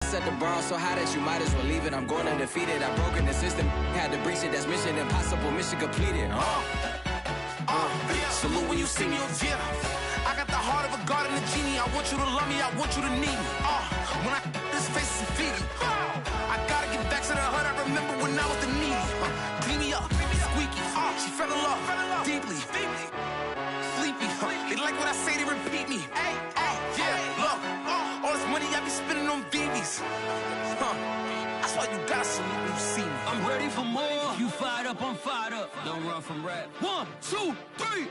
set the bar so high that you might as well leave it. I'm going undefeated. I've broken the system. Had to breach it. That's mission impossible. Mission completed. Salute when you see me. Yeah. I got the heart of a god and a genie. I want you to love me. I want you to need me. When I this face is Fiji. I gotta get back to the hood. I remember when I was the needy. Clean me up. Squeaky. She fell in love. Deeply. Sleepy. They like what I say. They repeat me. Yeah. Look. All this money I be spending on BBs. That's why you gotta salute when you see me. I'm ready for more. You fired up, I'm fired up. Don't run from rap. 1, 2, 3.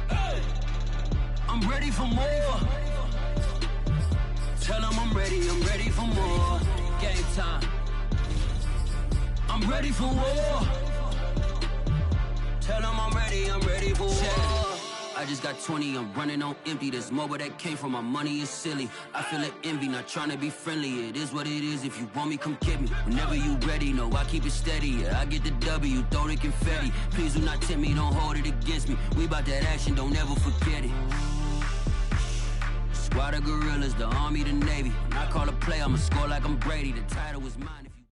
Hey. I'm ready for more. Tell them I'm ready for more. Game time. I'm ready for war. Tell them I'm ready for war. I just got 20, I'm running on empty. There's more where that came from, my money is silly. I feel it envy, not trying to be friendly. It is what it is, if you want me, come get me. Whenever you ready, no, I keep it steady. Yeah, I get the W, throw the confetti. Please do not tempt me, don't hold it against me. We about that action, don't ever forget it. Squad of gorillas, the Army, the Navy. When I call a play, I'ma score like I'm Brady. The title is mine if you...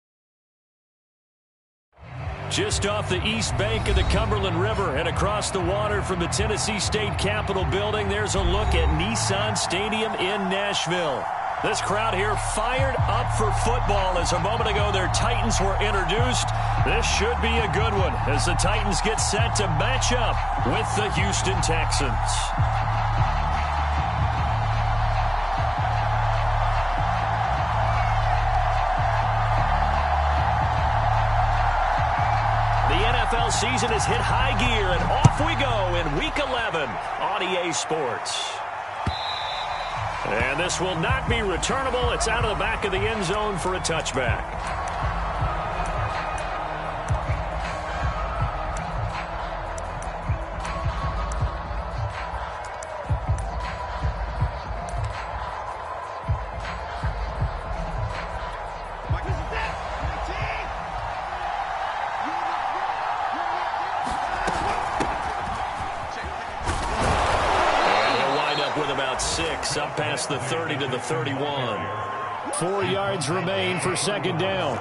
Just off the east bank of the Cumberland River and across the water from the Tennessee State Capitol building, there's a look at Nissan Stadium in Nashville. This crowd here fired up for football as a moment ago their Titans were introduced. This should be a good one as the Titans get set to match up with the Houston Texans. NFL season has hit high gear, and off we go in Week 11 on EA Sports. And this will not be returnable. It's out of the back of the end zone for a touchback. Up past the 30 to the 31. 4 yards remain for second down.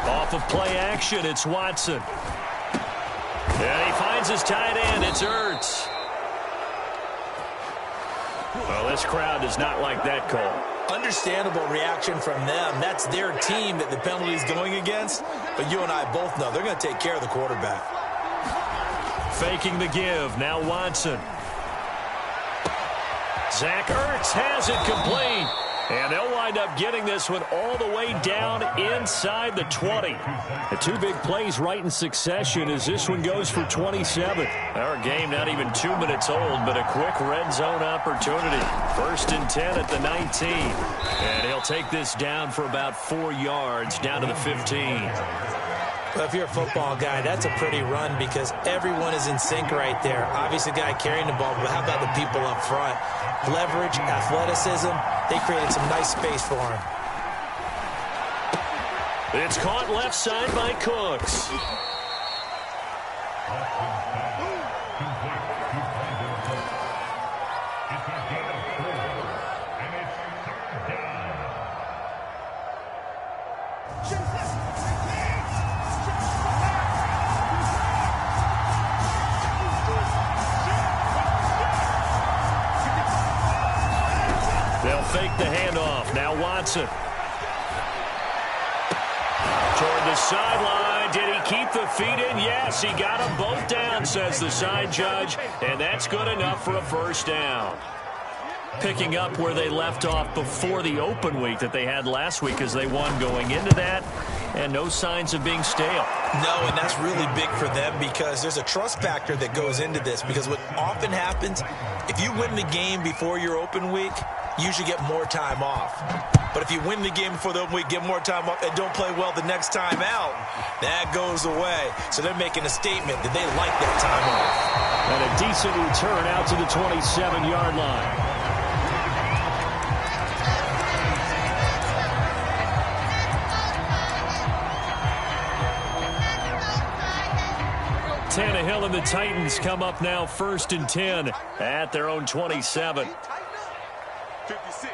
Off of play action, it's Watson. And he finds his tight end. It's Ertz. Well, this crowd does not like that call. Understandable reaction from them. That's their team that the penalty is going against. But you and I both know they're going to take care of the quarterback. Faking the give. Now Watson. Zach Ertz has it complete. And they'll wind up getting this one all the way down inside the 20. The two big plays right in succession as this one goes for 27. Our game not even 2 minutes old, but a quick red zone opportunity. 1st and 10 at the 19. And he'll take this down for about 4 yards down to the 15. Well, if you're a football guy, that's a pretty run because everyone is in sync right there. Obviously, the guy carrying the ball, but how about the people up front? Leverage, athleticism, they created some nice space for him. It's caught left side by Cooks. Fake the handoff. Now Watson. Toward the sideline. Did he keep the feet in? Yes, he got them both down, says the side judge. And that's good enough for a first down. Picking up where they left off before the open week that they had last week as they won going into that. And no signs of being stale. No, and that's really big for them because there's a trust factor that goes into this. Because what often happens, if you win the game before your open week, you should get more time off. But if you win the game before the open week, get more time off, and don't play well the next time out, that goes away. So they're making a statement that they like that time off. And a decent return out to the 27-yard line. Tannehill and the Titans come up now 1st and 10 at their own 27. 56.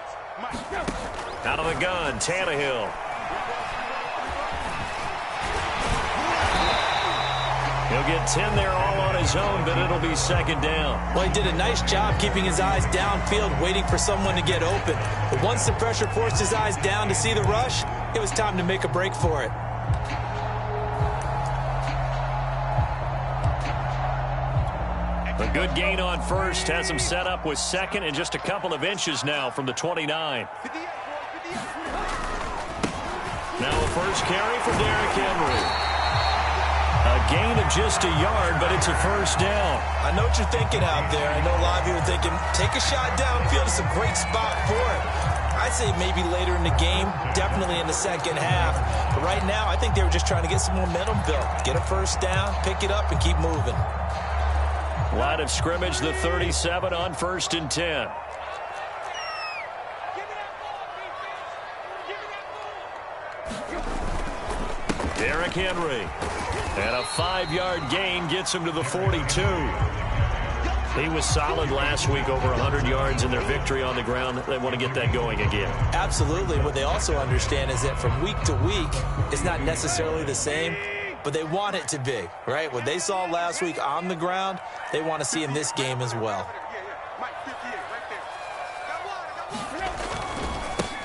Out of the gun, Tannehill. He'll get 10 there all on his own, but it'll be 2nd down. Well, he did a nice job keeping his eyes downfield, waiting for someone to get open. But once the pressure forced his eyes down to see the rush, it was time to make a break for it. A good gain on 1st has him set up with 2nd and just a couple of inches now from the 29. Now a 1st carry for Derrick Henry. A gain of just a yard, but it's a 1st down. I know what you're thinking out there. I know a lot of you are thinking, take a shot downfield. It's a great spot for it. I'd say maybe later in the game, definitely in the 2nd half. But right now, I think they were just trying to get some momentum built. Get a 1st down, pick it up, and keep moving. Line of scrimmage, the 37 on 1st and 10. Derrick Henry. And a 5-yard gain gets him to the 42. He was solid last week, over 100 yards in their victory on the ground. They want to get that going again. Absolutely. What they also understand is that from week to week, it's not necessarily the same, but they want it to be, right? What they saw last week on the ground, they want to see in this game as well.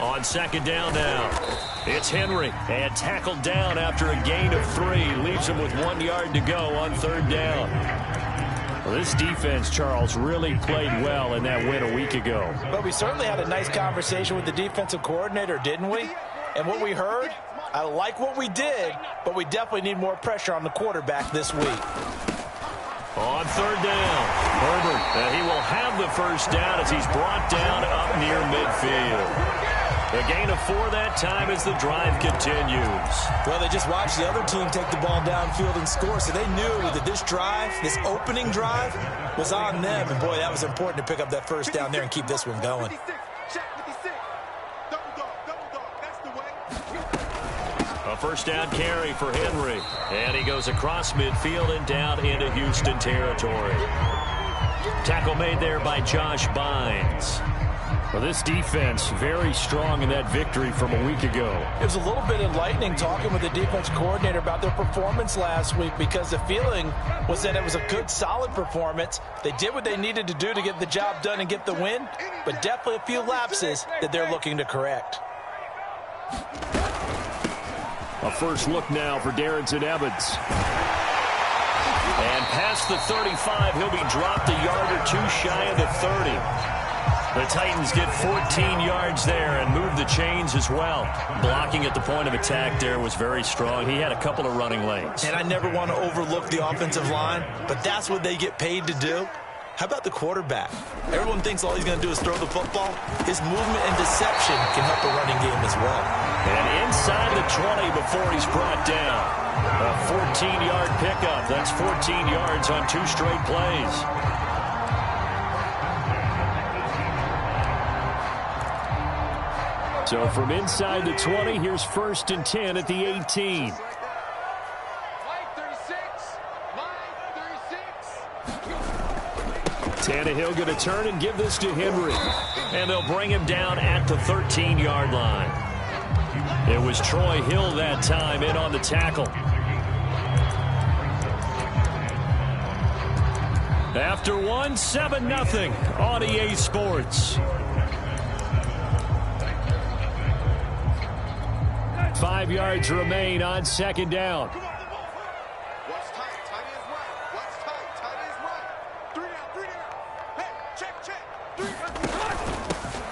On 2nd down now, it's Henry, and tackled down after a gain of 3. Leaves him with 1 yard to go on 3rd down. Well, this defense, Charles, really played well in that win a week ago. But we certainly had a nice conversation with the defensive coordinator, didn't we? And what we heard, I like what we did, but we definitely need more pressure on the quarterback this week. On 3rd down, Herbert, and he will have the 1st down as he's brought down up near midfield. A gain of 4 that time as the drive continues. Well, they just watched the other team take the ball downfield and score, so they knew that this drive, this opening drive, was on them. And, boy, that was important to pick up that 1st down there and keep this one going. A 1st down carry for Henry. And he goes across midfield and down into Houston territory. Tackle made there by Josh Bynes. Well, this defense very strong in that victory from a week ago. It was a little bit enlightening talking with the defense coordinator about their performance last week, because the feeling was that it was a good, solid performance. They did what they needed to do to get the job done and get the win, but definitely a few lapses that they're looking to correct. A first look now for Darrington Evans. And past the 35, he'll be dropped a yard or 2 shy of the 30. The Titans get 14 yards there and move the chains as well. Blocking at the point of attack there was very strong. He had a couple of running lanes. And I never want to overlook the offensive line, but that's what they get paid to do. How about the quarterback? Everyone thinks all he's going to do is throw the football. His movement and deception can help the running game as well. And inside the 20 before he's brought down. A 14-yard pickup. That's 14 yards on 2 straight plays. So from inside the 20, here's 1st and 10 at the 18. Tannehill going to turn and give this to Henry. And they'll bring him down at the 13-yard line. It was Troy Hill that time in on the tackle. After one, 7-0 on EA Sports. 5 yards remain on 2nd down.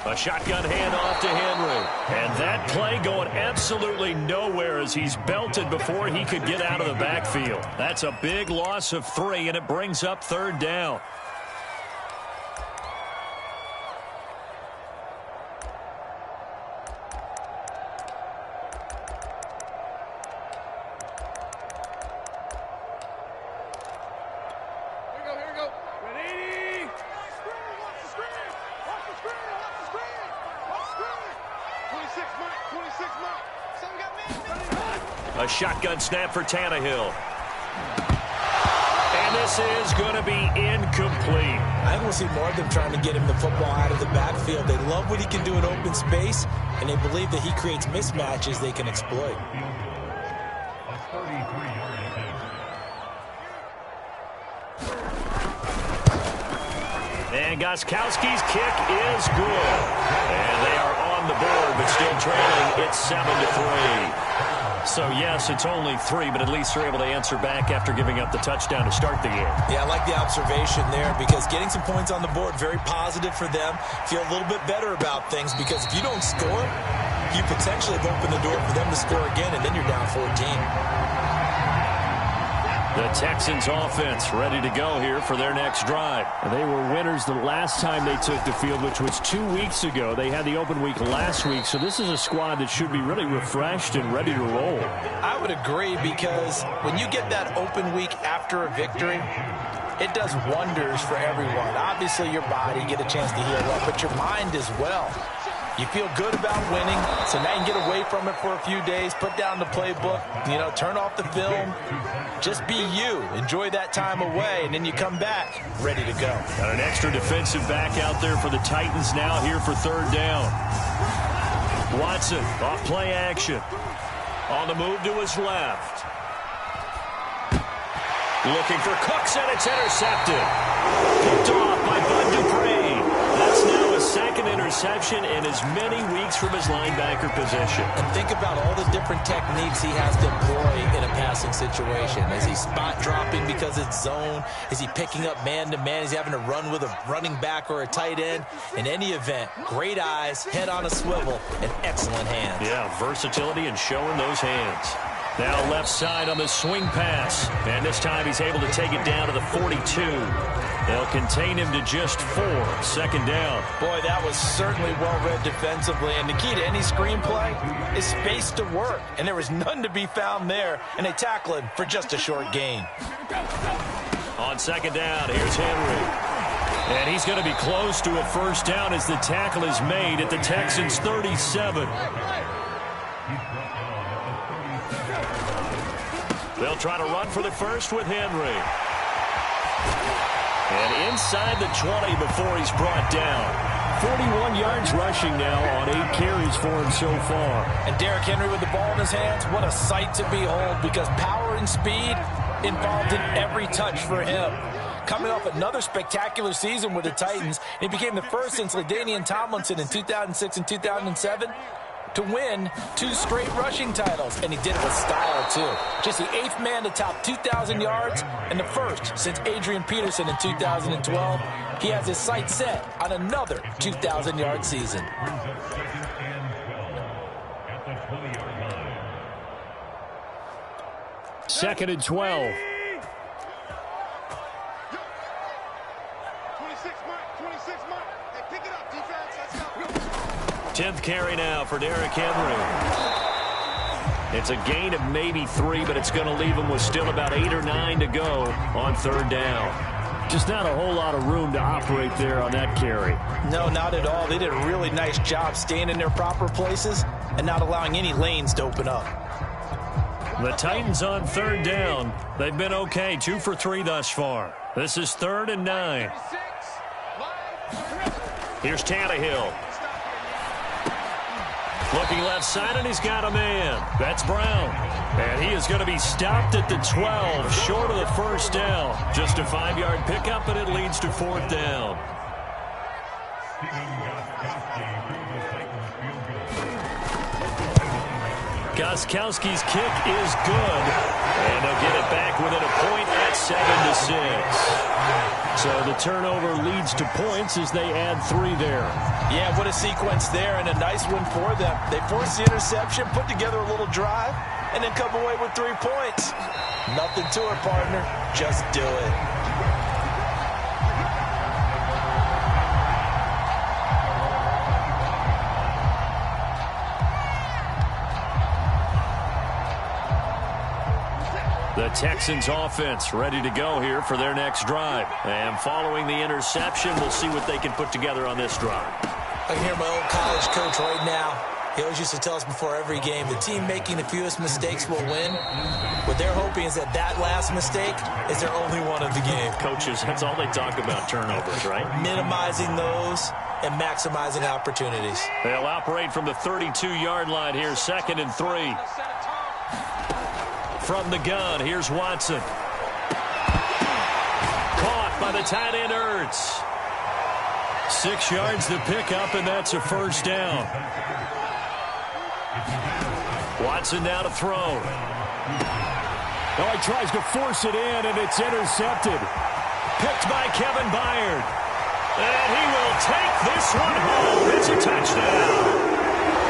A shotgun handoff to Henry. And that play going absolutely nowhere as he's belted before he could get out of the backfield. That's a big loss of 3, and it brings up 3rd down. A shotgun snap for Tannehill. And this is going to be incomplete. I think we'll see more of them trying to get him the football out of the backfield. They love what he can do in open space, and they believe that he creates mismatches they can exploit. And Gostkowski's kick is good. And they are on the board, but still trailing. It's 7-3. So, yes, it's only 3, but at least they're able to answer back after giving up the touchdown to start the game. Yeah, I like the observation there because getting some points on the board, very positive for them. Feel a little bit better about things because if you don't score, you potentially have opened the door for them to score again, and then you're down 14. The Texans offense ready to go here for their next drive. They were winners the last time they took the field, which was 2 weeks ago. They had the open week last week, so this is a squad that should be really refreshed and ready to roll. I would agree because when you get that open week after a victory, it does wonders for everyone. Obviously, your body get a chance to heal up, but your mind as well. You feel good about winning, so now you can get away from it for a few days, put down the playbook, turn off the film. Just be you. Enjoy that time away, and then you come back ready to go. Got an extra defensive back out there for the Titans now here for third down. Watson off play action. On the move to his left. Looking for Cooks, and it's intercepted. Picked off by Bud Dupree. That's now a second interception in as many weeks from his linebacker position. And think about all the different techniques he has to employ in a passing situation. Is he spot dropping because it's zone? Is he picking up man-to-man? Is he having to run with a running back or a tight end? In any event, great eyes, head on a swivel, and excellent hands. Yeah, versatility and showing those hands. Now left side on the swing pass. And this time he's able to take it down to the 42. They'll contain him to just 4. Second down. Boy, that was certainly well-read defensively. And the key to any screenplay is space to work. And there was none to be found there. And they tackle him for just a short gain. On second down, here's Henry. And he's going to be close to a first down as the tackle is made at the Texans' 37. They'll try to run for the first with Henry. And inside the 20 before he's brought down. 41 yards rushing now on 8 carries for him so far. And Derrick Henry with the ball in his hands, what a sight to behold because power and speed involved in every touch for him. Coming off another spectacular season with the Titans, he became the first since LaDainian Tomlinson in 2006 and 2007 to win 2 straight rushing titles, and he did it with style, too. Just the 8th man to top 2,000 yards and the first since Adrian Peterson in 2012. He has his sights set on another 2,000-yard season. Second and 12. 10th carry now for Derrick Henry. It's a gain of maybe 3, but it's going to leave him with still about 8 or 9 to go on third down. Just not a whole lot of room to operate there on that carry. No, not at all. They did a really nice job staying in their proper places and not allowing any lanes to open up. The Titans on third down. They've been okay, 2 for 3 thus far. This is 3rd and 9. Here's Tannehill. Looking left side, and he's got a man. That's Brown. And he is going to be stopped at the 12, short of the first down. Just a 5-yard pickup, and it leads to 4th down. Gostkowski's kick is good. And they'll get it back within a point at 7-6. So the turnover leads to points as they add 3 there. Yeah, what a sequence there, and a nice one for them. They forced the interception, put together a little drive, and then come away with 3 points. Nothing to it, partner. Just do it. The Texans offense ready to go here for their next drive. And following the interception, we'll see what they can put together on this drive. I can hear my old college coach right now. He always used to tell us before every game, the team making the fewest mistakes will win. What they're hoping is that that last mistake is their only one of the game. Coaches, that's all they talk about, turnovers, right? Minimizing those and maximizing opportunities. They'll operate from the 32-yard line here, 2nd and 3. From the gun, here's Watson. Caught by the tight end, Ertz. 6 yards to pick up, and that's a first down. Watson now to throw. Oh, he tries to force it in, and it's intercepted. Picked by Kevin Byard. And he will take this one home. It's a touchdown.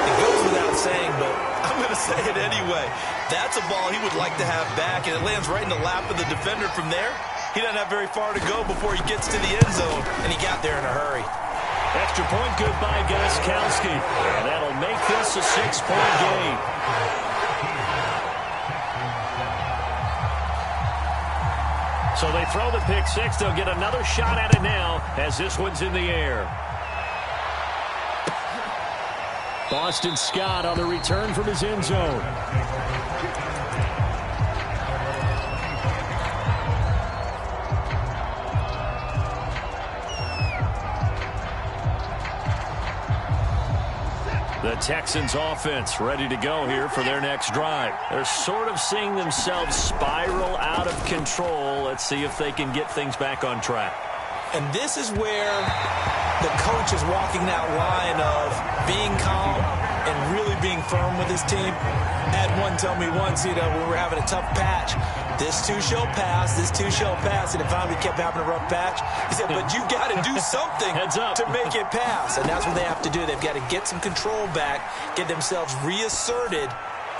It goes without saying, but I'm going to say it anyway. That's a ball he would like to have back, and it lands right in the lap of the defender from there. He doesn't have very far to go before he gets to the end zone, and he got there in a hurry. Extra point good by Gostkowski. And that'll make this a 6-point game. So they throw the pick six. They'll get another shot at it now as this one's in the air. Boston Scott on the return from his end zone. The Texans offense ready to go here for their next drive. They're sort of seeing themselves spiral out of control. Let's see if they can get things back on track. And this is where the coach is walking that line of being calm and really being firm with his team. I had one tell me once, when we were having a tough patch, this too shall pass, this too shall pass, and it finally kept having a rough patch. He said, but you got to do something to make it pass, and that's what they have to do. They've got to get some control back, get themselves reasserted,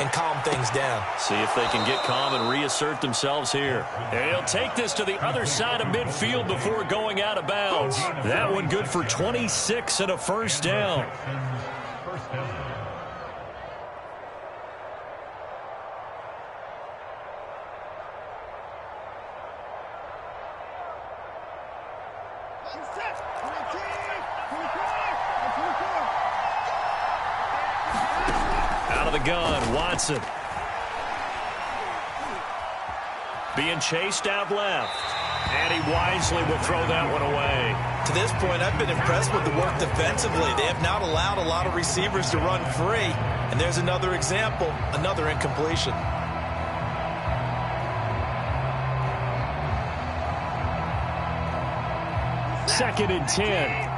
and calm things down. See if they can get calm and reassert themselves here. And he'll take this to the other side of midfield before going out of bounds. That one good for 26 and a first down. Out of the gun, Watson. Being chased out left. And he wisely will throw that one away. To this point, I've been impressed with the work defensively. They have not allowed a lot of receivers to run free. And there's another example, another incompletion. Second and 10.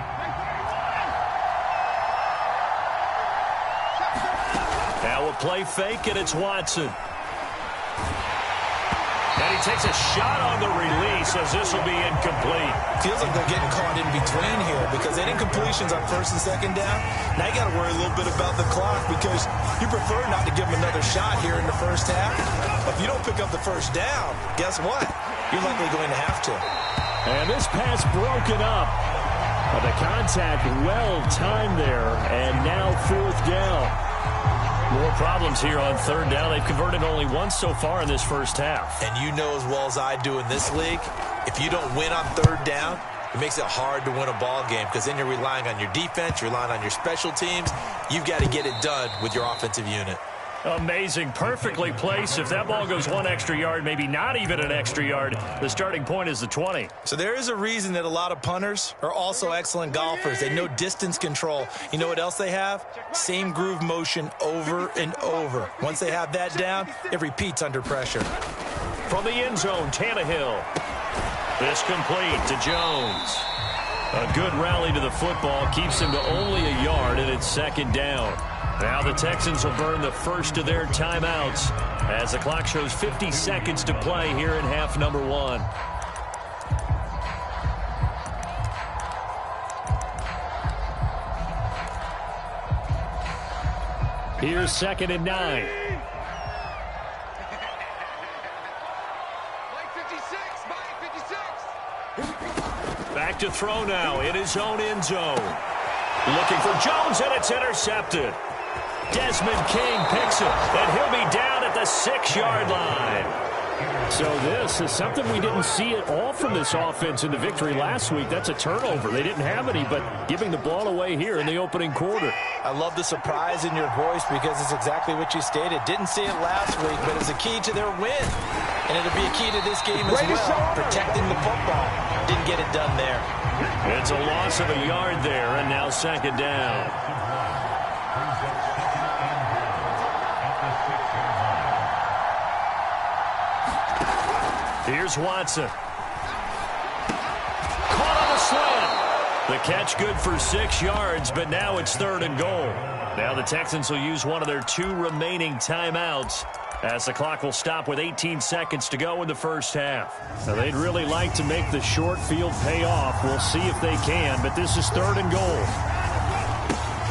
Now a play fake, and it's Watson. And he takes a shot on the release as this will be incomplete. Feels like they're getting caught in between here because they had incompletions on first and second down. Now you got to worry a little bit about the clock because you prefer not to give them another shot here in the first half. But if you don't pick up the first down, guess what? You're likely going to have to. And this pass broken up. But the contact well timed there, and now fourth down. More problems here on third down. They've converted only once so far in this first half. And you know as well as I do in this league, if you don't win on third down, it makes it hard to win a ball game because then you're relying on your defense, you're relying on your special teams. You've got to get it done with your offensive unit. Amazing. Perfectly placed. If that ball goes one extra yard, maybe not even an extra yard, the starting point is the 20. So there is a reason that a lot of punters are also excellent golfers. They know distance control. You know what else they have? Same groove motion over and over. Once they have that down, it repeats under pressure. From the end zone, Tannehill. This complete to Jones. A good rally to the football keeps him to only a yard, and it's second down. Now the Texans will burn the first of their timeouts as the clock shows 50 seconds to play here in half number one. Here's second and 9. Back to throw now in his own end zone. Looking for Jones, and it's intercepted. Desmond King picks it, and he'll be down at the 6-yard line. So this is something we didn't see at all from this offense in the victory last week. That's a turnover. They didn't have any, but giving the ball away here in the opening quarter. I love the surprise in your voice because it's exactly what you stated. Didn't see it last week, but it's a key to their win. And it'll be a key to this game as well, protecting the football. Didn't get it done there. It's a loss of a yard there, and now second down. Here's Watson. Caught on a slant. The catch good for 6 yards, but now it's 3rd and goal. Now the Texans will use one of their 2 remaining timeouts as the clock will stop with 18 seconds to go in the first half. Now they'd really like to make the short field pay off. We'll see if they can, but this is 3rd and goal.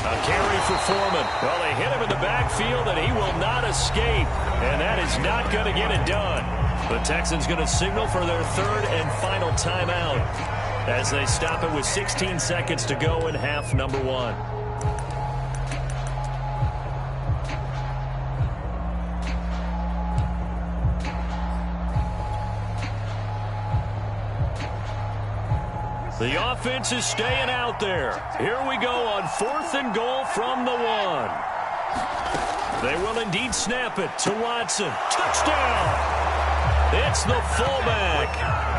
A carry for Foreman. Well, they hit him in the backfield, and he will not escape, and that is not going to get it done. The Texans going to signal for their 3rd and final timeout as they stop it with 16 seconds to go in half number 1. The offense is staying out there. Here we go on 4th and goal from the 1. They will indeed snap it to Watson. Touchdown! It's the fullback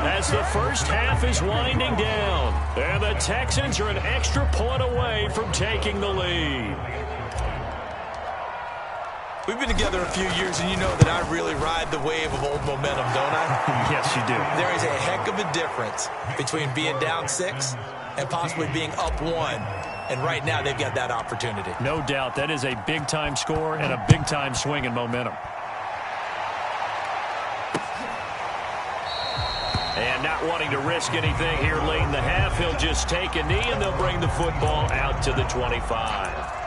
as the first half is winding down. And the Texans are an extra point away from taking the lead. We've been together a few years, and you know that I really ride the wave of old momentum, don't I? Yes, you do. There is a heck of a difference between being down 6 and possibly being up 1. And right now, they've got that opportunity. No doubt. That is a big-time score and a big-time swing in momentum. And not wanting to risk anything here late in the half, he'll just take a knee, and they'll bring the football out to the 25.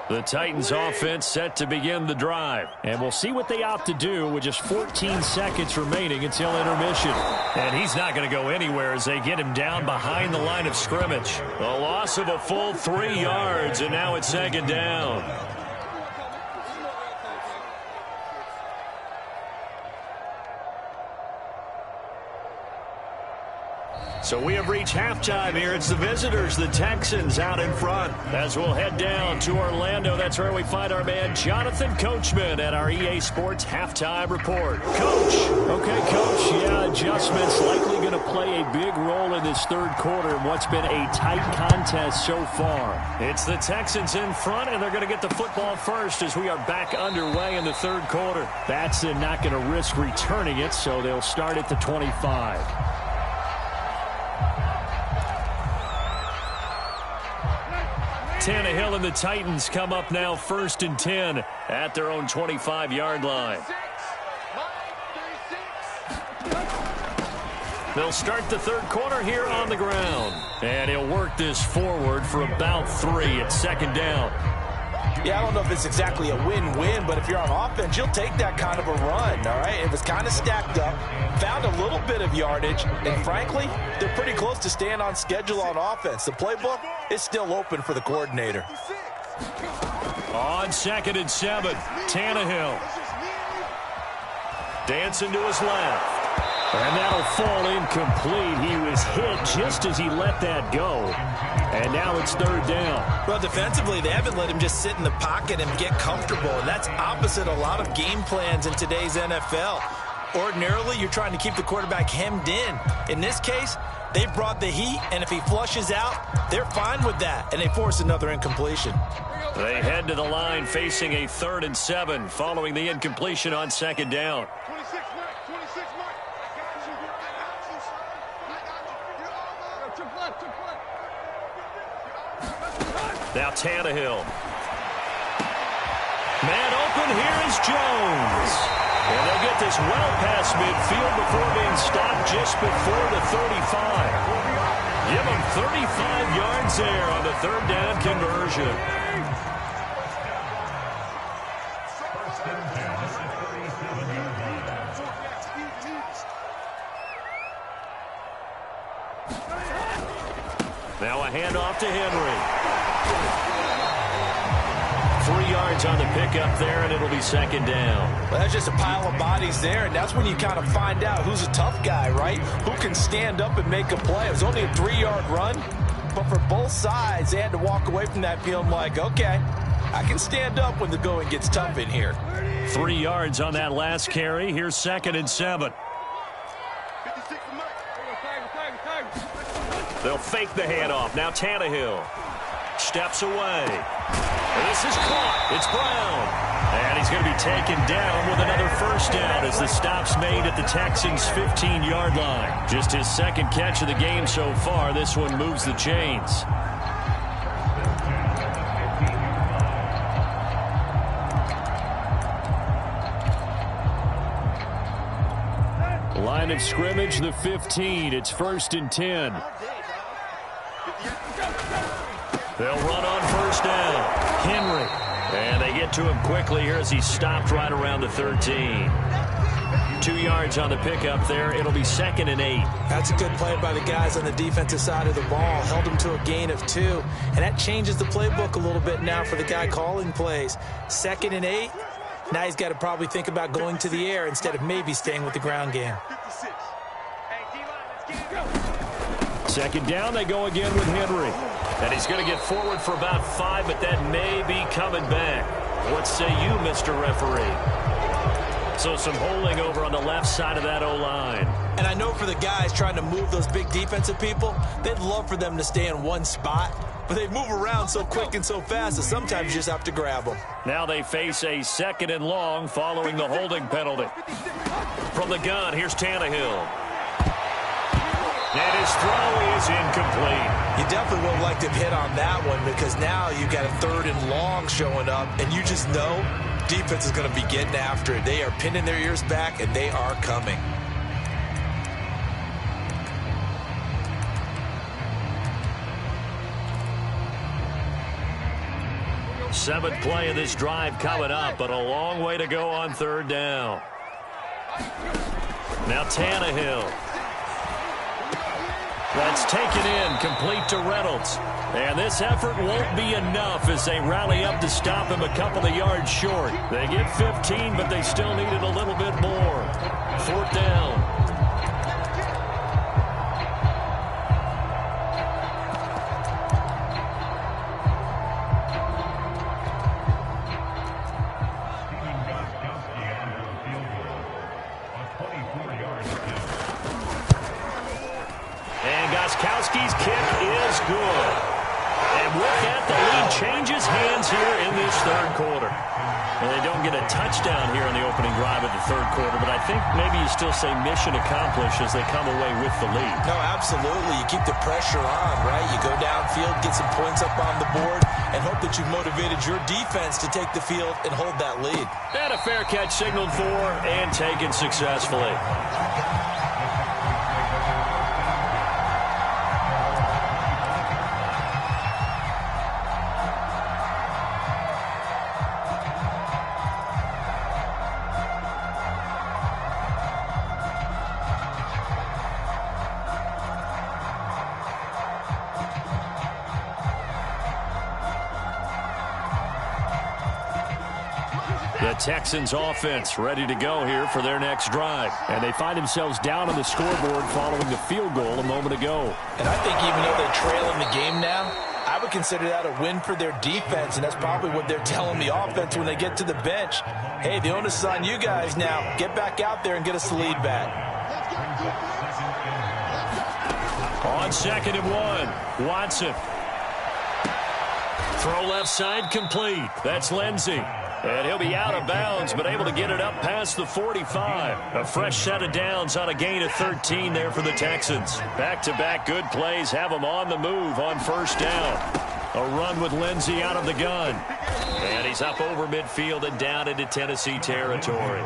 The Titans offense set to begin the drive. And we'll see what they opt to do with just 14 seconds remaining until intermission. And he's not going to go anywhere as they get him down behind the line of scrimmage. A loss of a full 3 yards, and now it's second down. So we have reached halftime here. It's the visitors, the Texans, out in front. As we'll head down to Orlando, that's where we find our man Jonathan Coachman at our EA Sports Halftime Report. Coach. Okay, Coach. Yeah, adjustments likely going to play a big role in this 3rd quarter in what's been a tight contest so far. It's the Texans in front, and they're going to get the football first as we are back underway in the 3rd quarter. Batson not going to risk returning it, so they'll start at the 25. Tannehill and the Titans come up now 1st and 10 at their own 25-yard line. They'll start the 3rd quarter here on the ground. And he'll work this forward for about 3 at second down. Yeah, I don't know if it's exactly a win-win, but if you're on offense, you'll take that kind of a run, all right? It was kind of stacked up, found a little bit of yardage, and frankly, they're pretty close to staying on schedule on offense. The playbook is still open for the coordinator. On 2nd and 7, Tannehill. Dancing to his left. And that'll fall incomplete. He was hit just as he let that go. And now it's 3rd down. Well, defensively, they haven't let him just sit in the pocket and get comfortable. And that's opposite a lot of game plans in today's NFL. Ordinarily, you're trying to keep the quarterback hemmed in. In this case, they brought the heat, and if he flushes out, they're fine with that. And they force another incompletion. They head to the line facing a 3rd and 7 following the incompletion on 2nd down. Now Tannehill. Man open, here is Jones. And they'll get this well past midfield before being stopped just before the 35. Give them 35 yards there on the 3rd down conversion. Now a handoff to Henry. 3 yards on the pickup there, and it'll be second down. Well, that's just a pile of bodies there, and that's when you kind of find out who's a tough guy, right? Who can stand up and make a play. It was only a 3-yard run, but for both sides, they had to walk away from that feeling like, okay, I can stand up when the going gets tough in here. 3 yards on that last carry. Here's 2nd and 7. They'll fake the handoff. Now Tannehill steps away. And this is caught. It's Brown. And he's going to be taken down with another first down as the stop's made at the Texans' 15-yard line. Just his 2nd catch of the game so far. This one moves the chains. Line of scrimmage, the 15. It's 1st and 10. They'll run on first down. Henry. And they get to him quickly here as he stopped right around the 13. 2 yards on the pickup there. It'll be 2nd and 8. That's a good play by the guys on the defensive side of the ball. Held him to a gain of 2. And that changes the playbook a little bit now for the guy calling plays. 2nd and 8. Now he's got to probably think about going to the air instead of maybe staying with the ground game. 2nd down, they go again with Henry. And he's going to get forward for about 5, but that may be coming back. What say you, Mr. Referee? So some holding over on the left side of that O-line. And I know for the guys trying to move those big defensive people, they'd love for them to stay in one spot. But they move around so quick and so fast that sometimes you just have to grab them. Now they face a 2nd and long following the holding penalty. From the gun, here's Tannehill. And his throw is incomplete. You definitely would have liked to hit on that one because now you've got a 3rd and long showing up, and you just know defense is going to be getting after it. They are pinning their ears back, and they are coming. Seventh play of this drive coming up, but a long way to go on 3rd down. Now Tannehill. That's taken in, complete to Reynolds. And this effort won't be enough as they rally up to stop him a couple of yards short. They get 15, but they still needed a little bit more. 4th down. Kowski's kick is good. And with that, the lead changes hands here in this 3rd quarter. And they don't get a touchdown here in the opening drive of the 3rd quarter, but I think maybe you still say mission accomplished as they come away with the lead. No, absolutely. You keep the pressure on, right? You go downfield, get some points up on the board, and hope that you've motivated your defense to take the field and hold that lead. And a fair catch signaled for and taken successfully. The Texans offense ready to go here for their next drive. And they find themselves down on the scoreboard following the field goal a moment ago. And I think even though they're trailing the game now, I would consider that a win for their defense, and that's probably what they're telling the offense when they get to the bench. Hey, the onus is on you guys now. Get back out there and get us the lead back. On 2nd and 1, Watson. Throw left side complete. That's Lindsey. And he'll be out of bounds, but able to get it up past the 45. A fresh set of downs on a gain of 13 there for the Texans. Back-to-back good plays have them on the move on 1st down. A run with Lindsey out of the gun. And he's up over midfield and down into Tennessee territory.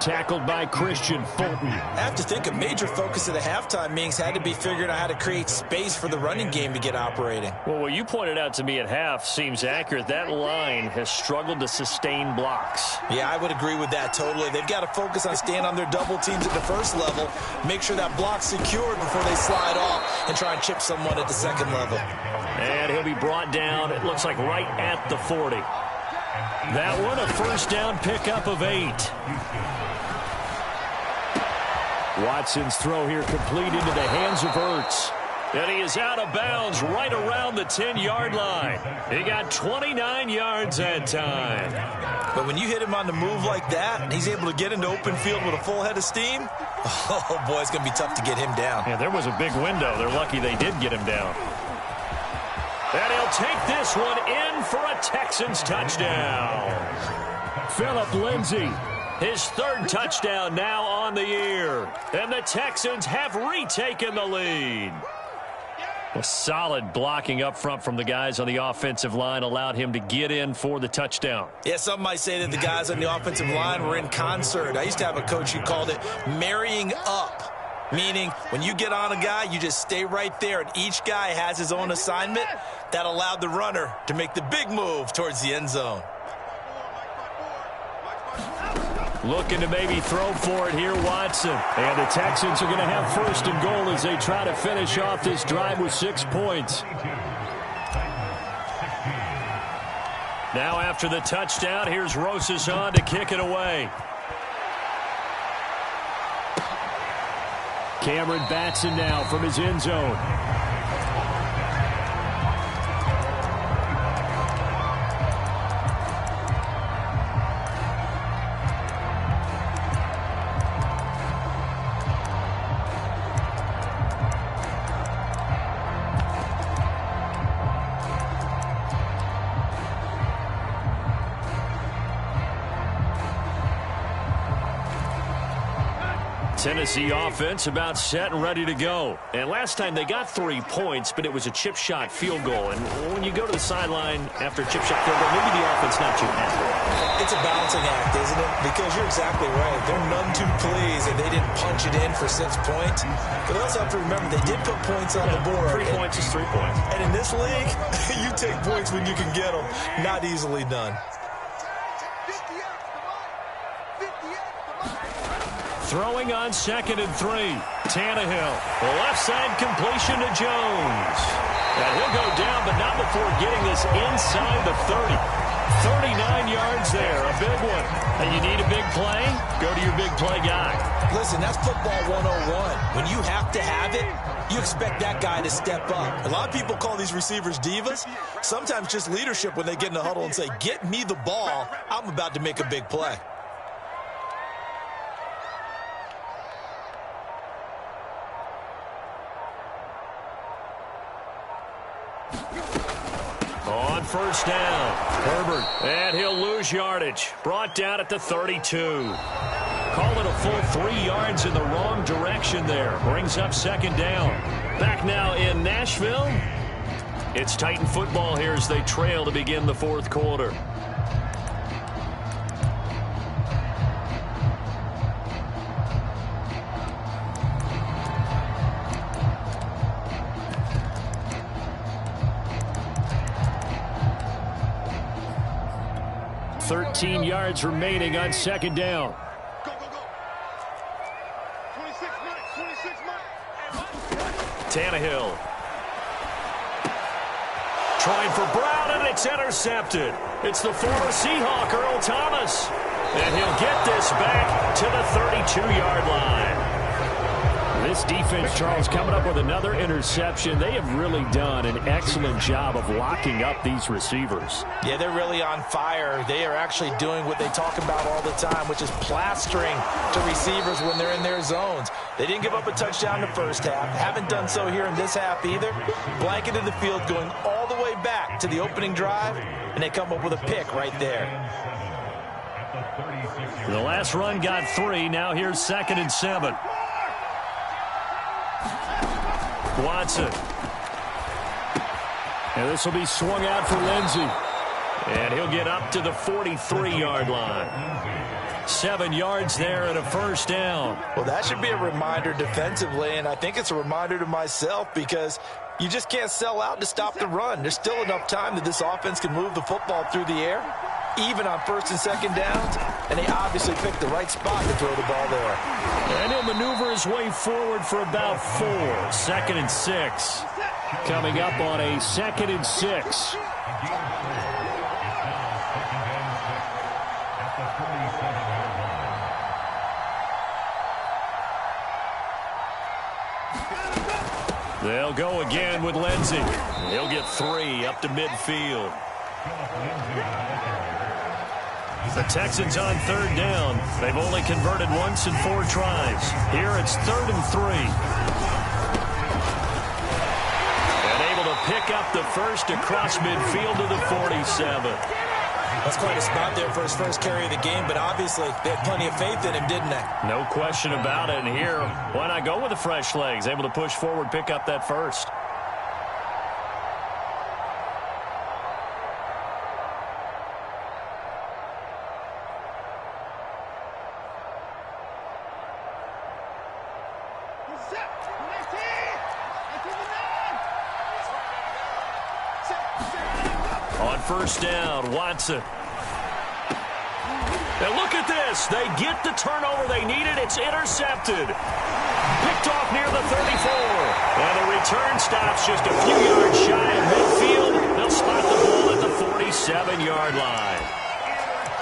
Tackled by Christian Fulton. I have to think a major focus of the halftime meetings had to be figuring out how to create space for the running game to get operating. Well, what you pointed out to me at half seems accurate. That line has struggled to sustain blocks. Yeah, I would agree with that totally. They've got to focus on staying on their double teams at the first level, make sure that block's secured before they slide off and try and chip someone at the second level. And he'll be brought down, it looks like right at the 40. That one, a first down pickup of 8. Watson's throw here complete into the hands of Ertz. And he is out of bounds right around the 10-yard line. He got 29 yards that time. But when you hit him on the move like that, and he's able to get into open field with a full head of steam, oh, boy, it's going to be tough to get him down. Yeah, there was a big window. They're lucky they did get him down. And he'll take this one in for a Texans touchdown. Phillip Lindsay, his 3rd touchdown now on the year. And the Texans have retaken the lead. A solid blocking up front from the guys on the offensive line allowed him to get in for the touchdown. Yeah, some might say that the guys on the offensive line were in concert. I used to have a coach who called it marrying up, meaning when you get on a guy, you just stay right there, and each guy has his own assignment. That allowed the runner to make the big move towards the end zone. Looking to maybe throw for it here, Watson. And the Texans are going to have 1st and goal as they try to finish off this drive with 6 points. Now after the touchdown, here's Rosas on to kick it away. Cameron Batson now from his end zone. Tennessee offense about set and ready to go. And last time they got 3 points, but it was a chip shot field goal. And when you go to the sideline after a chip shot field goal, maybe the offense not too happy. It's a balancing act, isn't it? Because you're exactly right. They're none too pleased that they didn't punch it in for 6 points. But they also have to remember they did put points on the board. 3 points is 3 points. And in this league, you take points when you can get them. Not easily done. Throwing on 2nd and 3. Tannehill. Left side completion to Jones. And he'll go down, but not before getting this inside the 30. 39 yards there, a big one. And you need a big play? Go to your big play guy. Listen, that's football 101. When you have to have it, you expect that guy to step up. A lot of people call these receivers divas. Sometimes just leadership when they get in the huddle and say, get me the ball. I'm about to make a big play. On 1st down, Herbert, and he'll lose yardage. Brought down at the 32. Call it a full 3 yards in the wrong direction there. Brings up 2nd down. Back now in Nashville. It's Titan football here as they trail to begin the 4th quarter. $13 yards remaining on 2nd down. Go, go, go. 26 Mike. Tannehill. Trying for Brown, and it's intercepted. It's the former Seahawk, Earl Thomas. And he'll get this back to the 32-yard line. This defense, Charles, coming up with another interception. They have really done an excellent job of locking up these receivers. Yeah, they're really on fire. They are actually doing what they talk about all the time, which is plastering to receivers when they're in their zones. They didn't give up a touchdown in the first half. Haven't done so here in this half either. Blanketed the field going all the way back to the opening drive, and they come up with a pick right there. The last run got 3. Now here's 2nd and 7. Watson. And this will be swung out for Lindsay. And he'll get up to the 43-yard line. 7 yards there and a 1st down. Well, that should be a reminder defensively, and I think it's a reminder to myself because you just can't sell out to stop the run. There's still enough time that this offense can move the football through the air, even on 1st and 2nd downs, and they obviously picked the right spot to throw the ball there. And he'll maneuver his way forward for about 4. 2nd and 6. Coming up on a 2nd and 6. They'll go again with Lindsey. He'll get 3 up to midfield. The Texans on 3rd down. They've only converted once in 4 tries. Here it's 3rd and 3. And able to pick up the first across midfield to the 47. That's quite a spot there for his first carry of the game, but obviously they had plenty of faith in him, didn't they? No question about it. And here, why not go with the fresh legs? Able to push forward, pick up that first. On 1st down, Watson. Now look at this. They get the turnover they needed. It's intercepted. Picked off near the 34. And the return stops just a few yards shy of midfield. They'll spot the ball at the 47-yard line.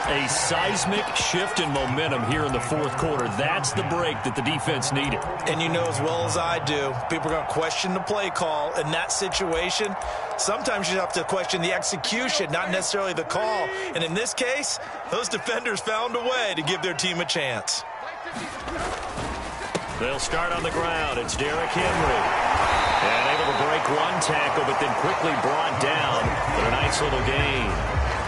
A seismic shift in momentum here in the 4th quarter. That's the break that the defense needed. And you know as well as I do, people are going to question the play call in that situation. Sometimes you have to question the execution, not necessarily the call. And in this case, those defenders found a way to give their team a chance. They'll start on the ground. It's Derrick Henry. And able to break 1 tackle, but then quickly brought down for a nice little gain.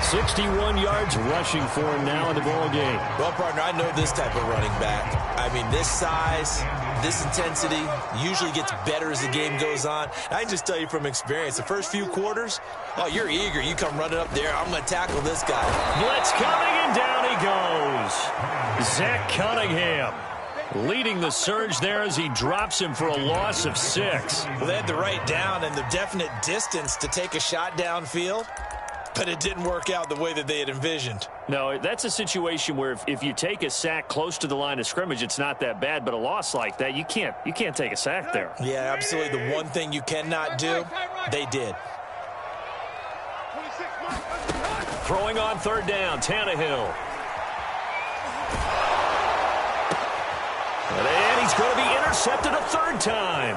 61 yards rushing for him now in the ball game. Well, partner, I know this type of running back. I mean, this size, this intensity usually gets better as the game goes on. I can just tell you from experience, the first few quarters, oh, you're eager. You come running up there. I'm going to tackle this guy. Blitz coming, and down he goes. Zach Cunningham leading the surge there as he drops him for a loss of 6. Well, they had the right down and the definite distance to take a shot downfield, but it didn't work out the way that they had envisioned. No, that's a situation where if you take a sack close to the line of scrimmage, it's not that bad, but a loss like that, you can't take a sack there. Yeah, absolutely. The one thing you cannot do, they did. Throwing on 3rd down, Tannehill. And he's going to be intercepted a 3rd time.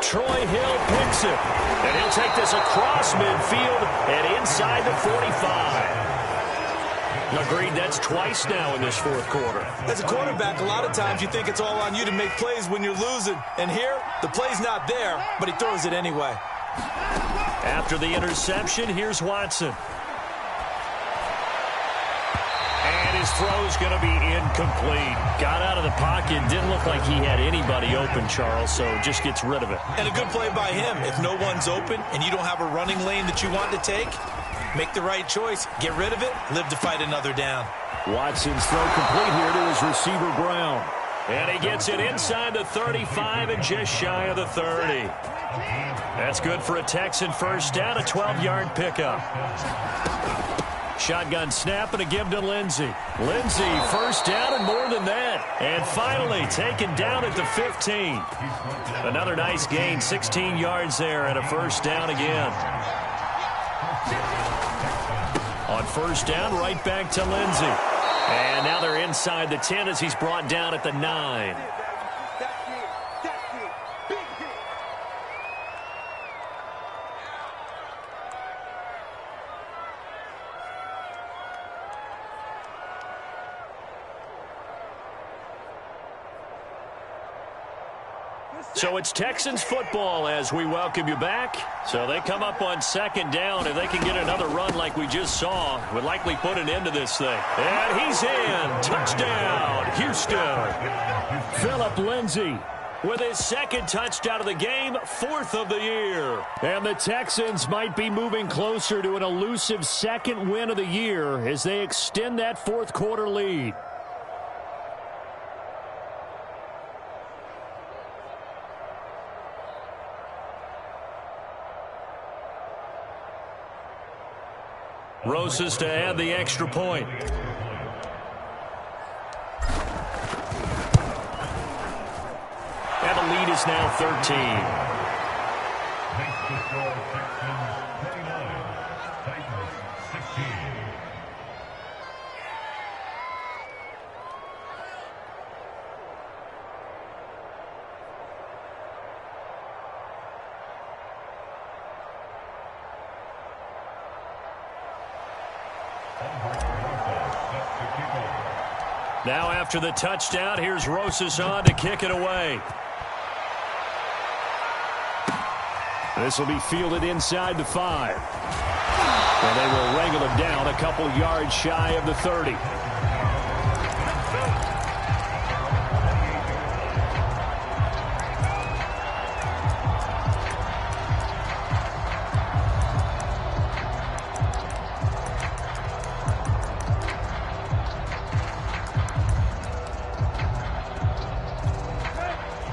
Troy Hill picks it. And he'll take this across midfield and inside the 45. Agreed, that's twice now in this 4th quarter. As a quarterback, a lot of times you think it's all on you to make plays when you're losing. And here, the play's not there, but he throws it anyway. After the interception, here's Watson. And his throw's going to be incomplete. Got out of the pocket. Didn't look like he had anybody open, Charles, so just gets rid of it. And a good play by him. If no one's open and you don't have a running lane that you want to take, make the right choice. Get rid of it. Live to fight another down. Watson's throw complete here to his receiver, Brown. And he gets it inside the 35 and just shy of the 30. That's good for a Texan first down, a 12-yard pickup. Shotgun snap and a give to Lindsey. Lindsey, first down and more than that. And finally taken down at the 15. Another nice gain, 16 yards there and a first down again. On first down, right back to Lindsey. And now they're inside the 10 as he's brought down at the 9. So it's Texans football as we welcome you back. So they come up on 2nd down. If they can get another run like we just saw, would likely put an end to this thing. And he's in. Touchdown, Houston. Phillip Lindsay with his 2nd touchdown of the game, 4th of the year. And the Texans might be moving closer to an elusive 2nd win of the year as they extend that 4th quarter lead. Rosas to add the extra point. And the lead is now 13. Now after the touchdown, here's Rosas on to kick it away. This will be fielded inside the 5. And they will wrangle him down a couple yards shy of the 30.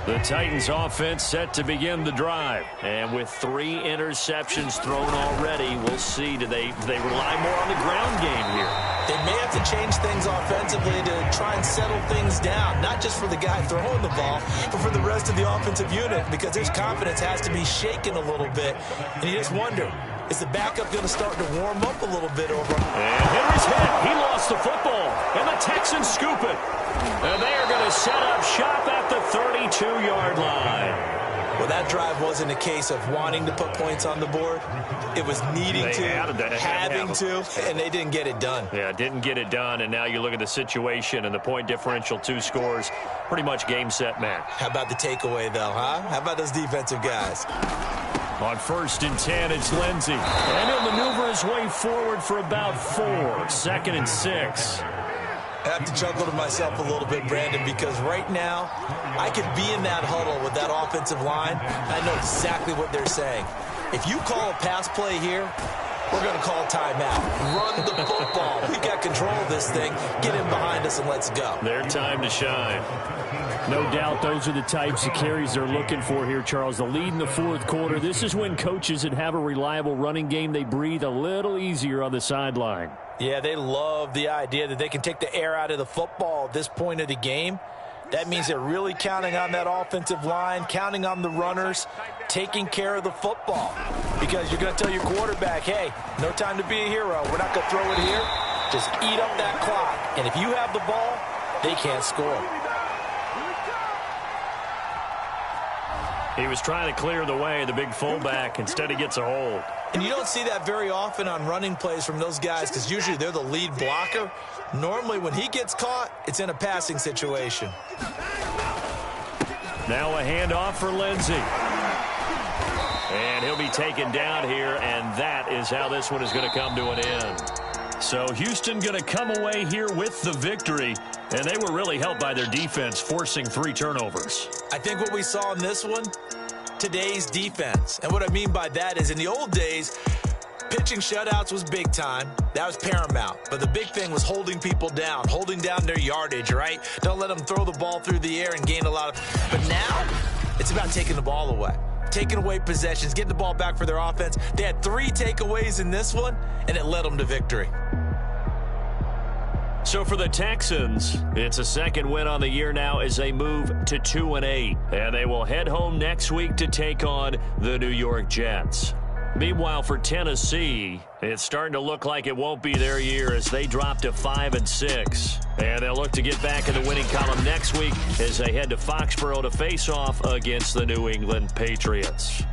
The Titans offense set to begin the drive. And with 3 interceptions thrown already, we'll see. Do they rely more on the ground game here? They may have to change things offensively to try and settle things down, not just for the guy throwing the ball, but for the rest of the offensive unit, because his confidence has to be shaken a little bit. And you just wonder, is the backup going to start to warm up a little bit over? And Henry's hit. He lost the football. And the Texans scoop it. And they are going to set up shop at the 32-yard line. Well, that drive wasn't a case of wanting to put points on the board. It was needing to, having to, and they didn't get it done. Yeah, didn't get it done, and now you look at the situation and the point differential, 2 scores, pretty much game, set, match. How about the takeaway, though, huh? How about those defensive guys? On 1st and 10, it's Lindsey. And he'll maneuver his way forward for about 4. 2nd and 6. I have to chuckle to myself a little bit, Brandon, because right now I could be in that huddle with that offensive line. I know exactly what they're saying. If you call a pass play here, we're going to call timeout. Run the football. We got control of this thing. Get in behind us and let's go. Their time to shine. No doubt those are the types of carries they're looking for here, Charles. The lead in the 4th quarter. This is when coaches that have a reliable running game, they breathe a little easier on the sideline. Yeah, they love the idea that they can take the air out of the football at this point of the game. That means they're really counting on that offensive line, counting on the runners, taking care of the football. Because you're going to tell your quarterback, hey, no time to be a hero. We're not going to throw it here. Just eat up that clock. And if you have the ball, they can't score. He was trying to clear the way, the big fullback. Instead, he gets a hold. And you don't see that very often on running plays from those guys because usually they're the lead blocker. Normally, when he gets caught, it's in a passing situation. Now a handoff for Lindsey. And he'll be taken down here, and that is how this one is going to come to an end. So Houston going to come away here with the victory, and they were really helped by their defense, forcing 3 turnovers. I think what we saw in this one, today's defense. And what I mean by that is in the old days, pitching shutouts was big time. That was paramount. But the big thing was holding people down, holding down their yardage, right? Don't let them throw the ball through the air and gain a lot of... But now, it's about taking the ball away. Taking away possessions, getting the ball back for their offense. They had 3 takeaways in this one, and it led them to victory. So for the Texans, it's a 2nd win on the year now as they move to 2-8. And they will head home next week to take on the New York Jets. Meanwhile, for Tennessee, it's starting to look like it won't be their year as they drop to 5-6. And they'll look to get back in the winning column next week as they head to Foxborough to face off against the New England Patriots.